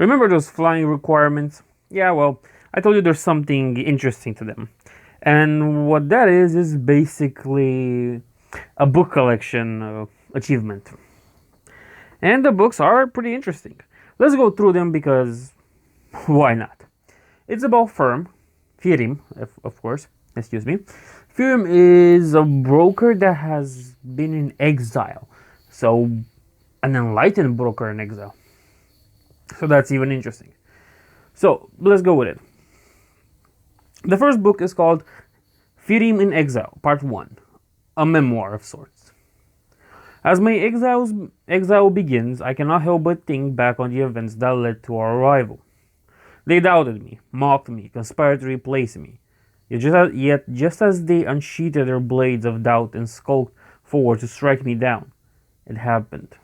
Remember those flying requirements? Yeah, well, I told you there's something interesting to them. And what that is basically a book collection achievement. And the books are pretty interesting. Let's go through them because why not? It's about Firim, of course, excuse me. Firim is a broker that has been in exile. So, an enlightened broker in exile. So that's even interesting. So, let's go with it. The first book is called Firim in Exile, Part 1, a memoir of sorts. As my exile begins, I cannot help but think back on the events that led to our arrival. They doubted me, mocked me, conspired to replace me. Yet just as they unsheathed their blades of doubt and skulked forward to strike me down, it happened.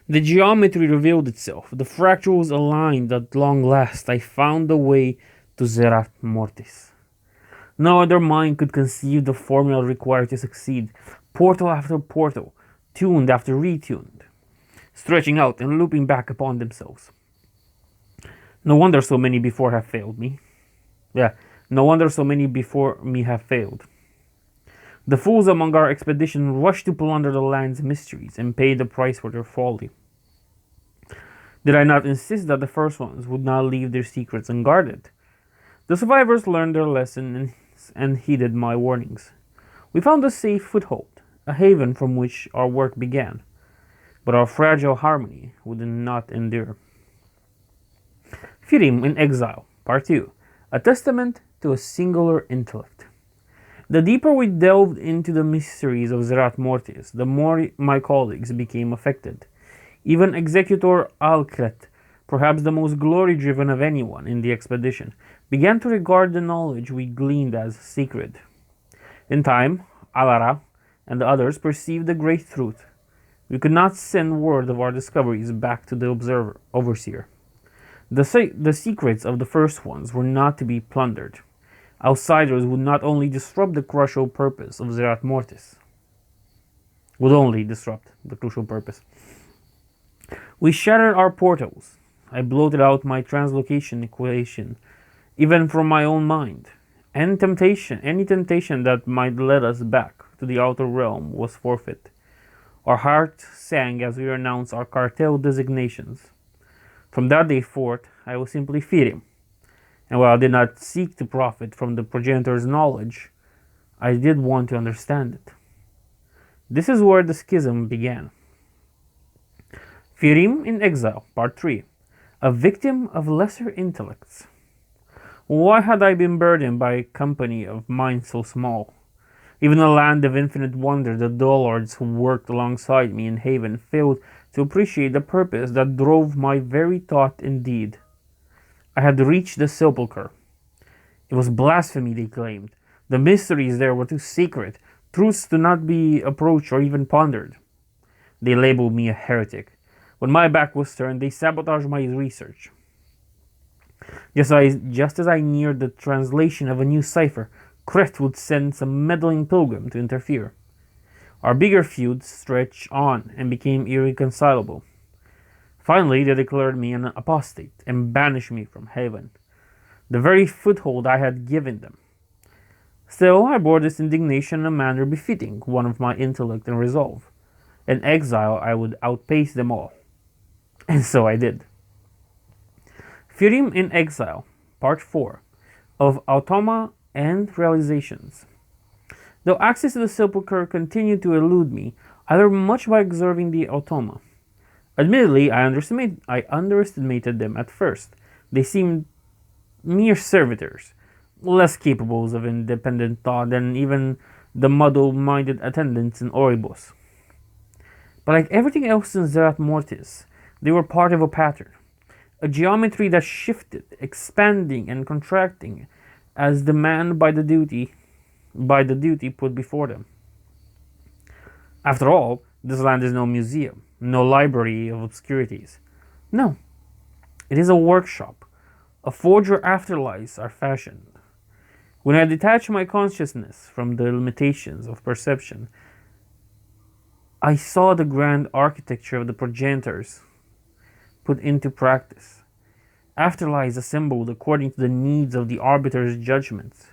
The geometry revealed itself. The fractals aligned at long last. I found the way to Zerat Mortis. No other mind could conceive the formula required to succeed. Portal after portal, tuned after retuned, stretching out and looping back upon themselves. No wonder so many before have failed me. No wonder so many before me have failed. The fools among our expedition rushed to plunder the land's mysteries and pay the price for their folly. Did I not insist that the first ones would not leave their secrets unguarded? The survivors learned their lesson and heeded my warnings. We found a safe foothold, a haven from which our work began. But our fragile harmony would not endure. Firim in Exile, Part 2, a testament to a singular intellect. The deeper we delved into the mysteries of Zerat Mortis, the more my colleagues became affected. Even Executor Alkret, perhaps the most glory-driven of anyone in the expedition, began to regard the knowledge we gleaned as sacred. In time, Alara and the others perceived the great truth. We could not send word of our discoveries back to the overseer. The secrets of the first ones were not to be plundered. Outsiders would not only disrupt the crucial purpose of Zerat Mortis, would only disrupt the crucial purpose. We shattered our portals. I bloated out my translocation equation, even from my own mind. Any temptation that might lead us back to the outer realm was forfeit. Our hearts sang as we announced our cartel designations. From that day forth, I was simply Firim, and while I did not seek to profit from the progenitor's knowledge, I did want to understand it. This is where the schism began. Firim in Exile, Part 3, a victim of lesser intellects. Why had I been burdened by a company of minds so small? Even the land of infinite wonder, the dullards who worked alongside me in Haven failed to appreciate the purpose that drove my very thought and deed. I had reached the sepulchre. It was blasphemy, they claimed. The mysteries there were too sacred, truths to not be approached or even pondered. They labeled me a heretic. When my back was turned, they sabotaged my research. Just as I neared the translation of a new cipher, Kret would send some meddling pilgrim to interfere. Our bigger feuds stretched on and became irreconcilable. Finally, they declared me an apostate and banished me from Haven, the very foothold I had given them. Still, I bore this indignation in a manner befitting one of my intellect and resolve. In exile, I would outpace them all. And so I did. Firim in Exile, Part 4, of Automa and Realizations. Though access to the sepulchre continued to elude me, I learned much by observing the Automa. Admittedly, I underestimated them at first. They seemed mere servitors, less capable of independent thought than even the muddle-minded attendants in Oribos. But like everything else in Zerat Mortis, they were part of a pattern, a geometry that shifted, expanding and contracting as demanded by the duty put before them. After all, this land is no museum, no library of obscurities. No, it is a workshop, a forge where afterlives are fashioned. When I detached my consciousness from the limitations of perception, I saw the grand architecture of the progenitors. put into practice. Afterlives assembled according to the needs of the arbiter's judgments.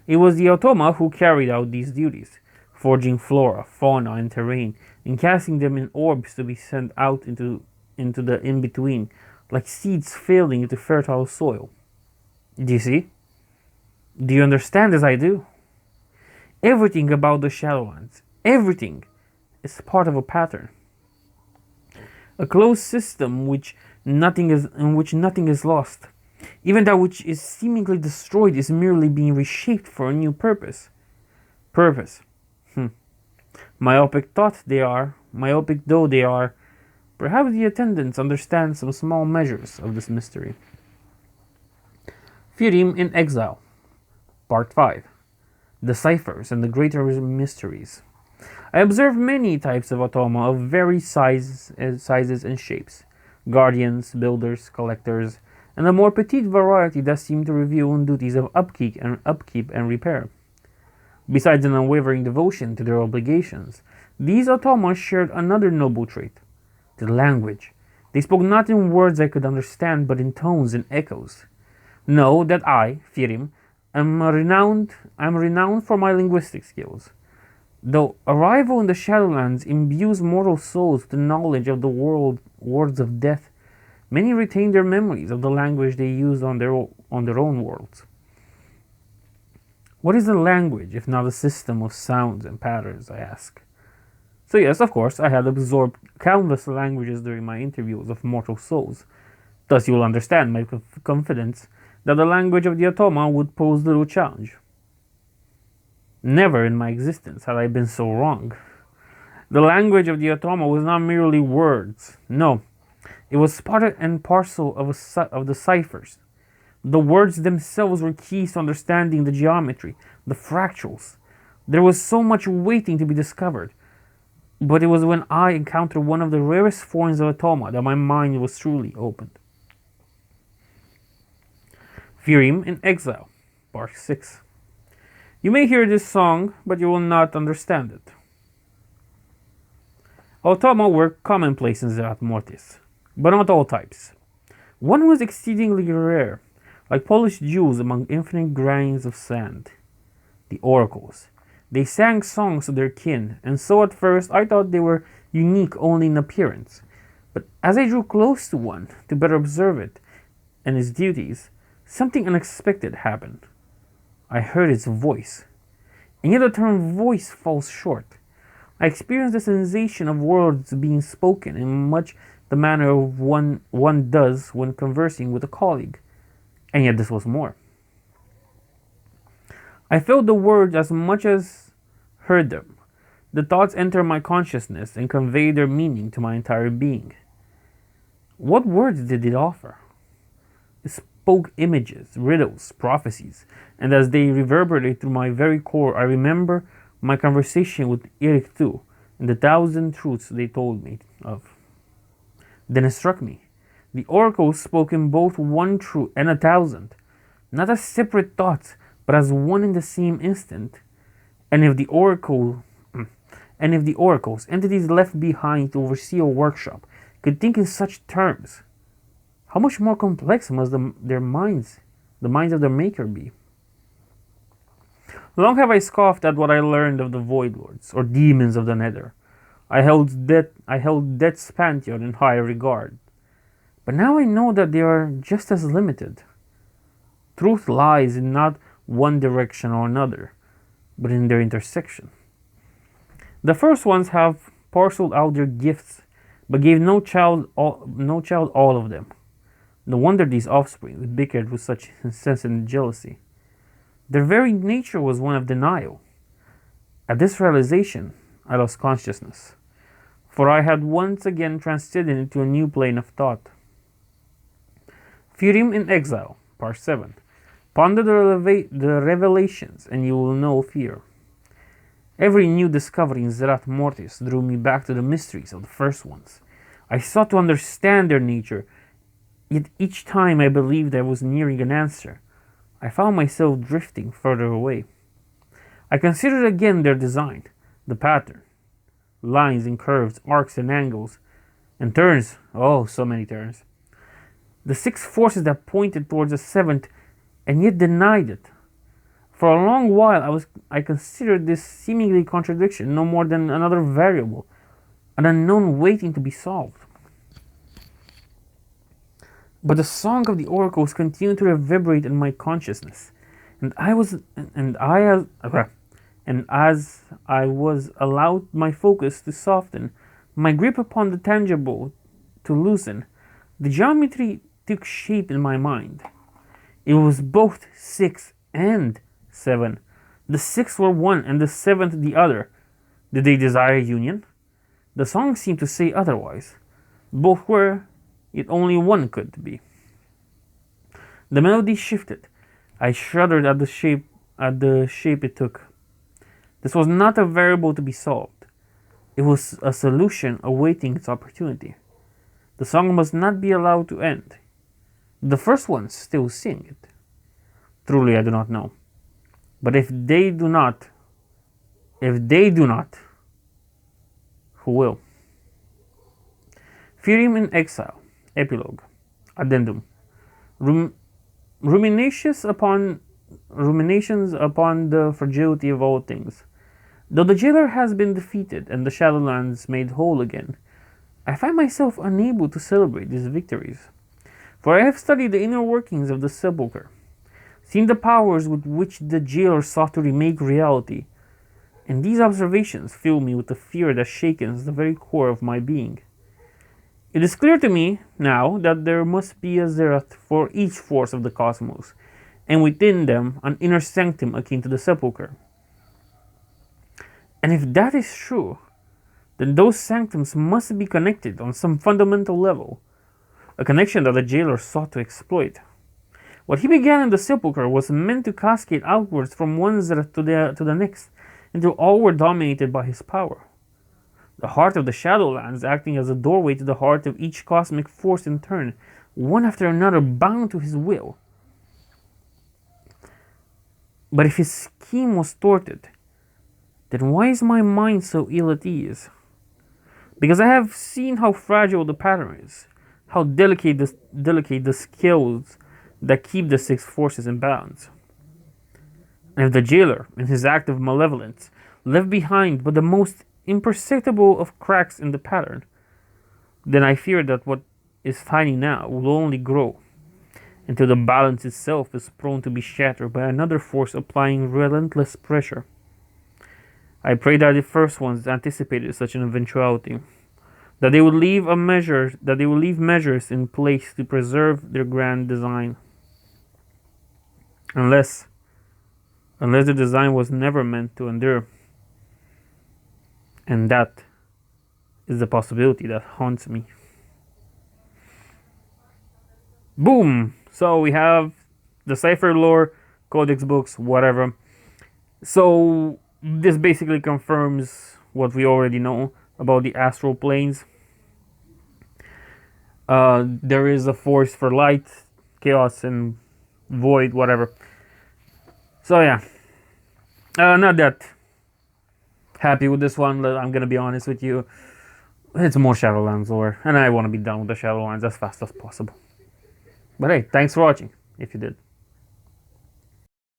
It was the automa who carried out these duties, forging flora, fauna, and terrain, and casting them in orbs to be sent out into the in-between, like seeds falling into fertile soil. Do you see? Do you understand as I do? Everything about the Shadowlands, everything, is part of a pattern. A closed system in which nothing is lost. Even that which is seemingly destroyed is merely being reshaped for a new purpose. Purpose. Myopic though they are, perhaps the attendants understand some small measures of this mystery. Firim in Exile, Part 5. The Ciphers and the Greater Mysteries. I observed many types of automa of various sizes and shapes. Guardians, builders, collectors, and a more petite variety that seemed to review on duties of upkeep and repair. Besides an unwavering devotion to their obligations, these automa shared another noble trait, the language. They spoke not in words I could understand, but in tones and echoes. Know that I, Firim, am renowned for my linguistic skills. Though arrival in the Shadowlands imbues mortal souls with the knowledge of the words of death, many retain their memories of the language they used on their own worlds. What is a language if not a system of sounds and patterns, I ask. So yes, of course, I had absorbed countless languages during my interviews of mortal souls. Thus you will understand my confidence that the language of the automa would pose little challenge. Never in my existence had I been so wrong. The language of the automa was not merely words. No, it was part and parcel of the ciphers. The words themselves were keys to understanding the geometry, the fractals. There was so much waiting to be discovered. But it was when I encountered one of the rarest forms of automa that my mind was truly opened. Firim in Exile, Part 6. You may hear this song, but you will not understand it. Automa were commonplace in Zereth Mortis, but not all types. One was exceedingly rare, like polished jewels among infinite grains of sand. The oracles. They sang songs to their kin, and so at first I thought they were unique only in appearance. But as I drew close to one to better observe it and its duties, something unexpected happened. I heard its voice, and yet the term voice falls short. I experienced the sensation of words being spoken in much the manner of one does when conversing with a colleague, and yet this was more. I felt the words as much as heard them. The thoughts entered my consciousness and conveyed their meaning to my entire being. What words did it offer? It spoke images, riddles, prophecies, and as they reverberated through my very core, I remember my conversation with Erik II and the 1,000 truths they told me of. Then it struck me. The oracles spoke in both one truth and 1,000, not as separate thoughts, but as one in the same instant. And if the oracles, entities left behind to oversee a workshop, could think in such terms, how much more complex must the minds of their maker be? Long have I scoffed at what I learned of the Void Lords, or demons of the Nether. I held Death's pantheon in high regard. But now I know that they are just as limited. Truth lies in not one direction or another, but in their intersection. The first ones have parceled out their gifts, but gave no child all of them. No wonder these offspring bickered with such incessant jealousy. Their very nature was one of denial. At this realization, I lost consciousness, for I had once again transcended into a new plane of thought. Firim in Exile, Part 7. Ponder the revelations, and you will know fear. Every new discovery in Zereth Mortis drew me back to the mysteries of the first ones. I sought to understand their nature, yet each time I believed I was nearing an answer, I found myself drifting further away. I considered again their design, the pattern, lines and curves, arcs and angles, And turns, oh, so many turns. The six forces that pointed towards the seventh and yet denied it. For a long while I considered this seemingly contradiction no more than another variable, an unknown waiting to be solved. But the song of the oracles continued to reverberate in my consciousness, and as I was allowed my focus to soften, my grip upon the tangible to loosen, the geometry took shape in my mind. It was both 6 and 7. The 6 were one and the 7th the other. Did they desire union? The song seemed to say otherwise. Both were, yet only one could be. The melody shifted. I shuddered at the shape it took. This was not a variable to be solved. It was a solution awaiting its opportunity. The song must not be allowed to end. The first ones still sing it. Truly I do not know. But if they do not, who will? Phirim in Exile, Epilogue, Addendum. Ruminations upon the fragility of all things. Though the jailer has been defeated and the Shadowlands made whole again, I find myself unable to celebrate these victories. For I have studied the inner workings of the sepulchre, seen the powers with which the jailer sought to remake reality, and these observations fill me with a fear that shakens the very core of my being. It is clear to me now that there must be a Zerath for each force of the cosmos, and within them an inner sanctum akin to the sepulchre. And if that is true, then those sanctums must be connected on some fundamental level, a connection that the jailer sought to exploit. What he began in the sepulchre was meant to cascade outwards from one Zerath to the next, until all were dominated by his power. The heart of the Shadowlands acting as a doorway to the heart of each cosmic force in turn, one after another bound to his will. But if his scheme was thwarted, then why is my mind so ill at ease? Because I have seen how fragile the pattern is, how delicate the skills that keep the six forces in balance. And if the jailer, in his act of malevolence, left behind but the most imperceptible of cracks in the pattern, then I fear that what is tiny now will only grow, until the balance itself is prone to be shattered by another force applying relentless pressure. I pray that the first ones anticipated such an eventuality, that they would leave measures in place to preserve their grand design. Unless the design was never meant to endure. And that is the possibility that haunts me. Boom! So we have the Cypher lore, codex books, whatever. So this basically confirms what we already know about the astral planes. There is a force for light, chaos, and void, whatever. So yeah, not that happy with this one. I'm gonna be honest with you. It's more Shadowlands lore, and I want to be done with the Shadowlands as fast as possible. But hey, thanks for watching, if you did.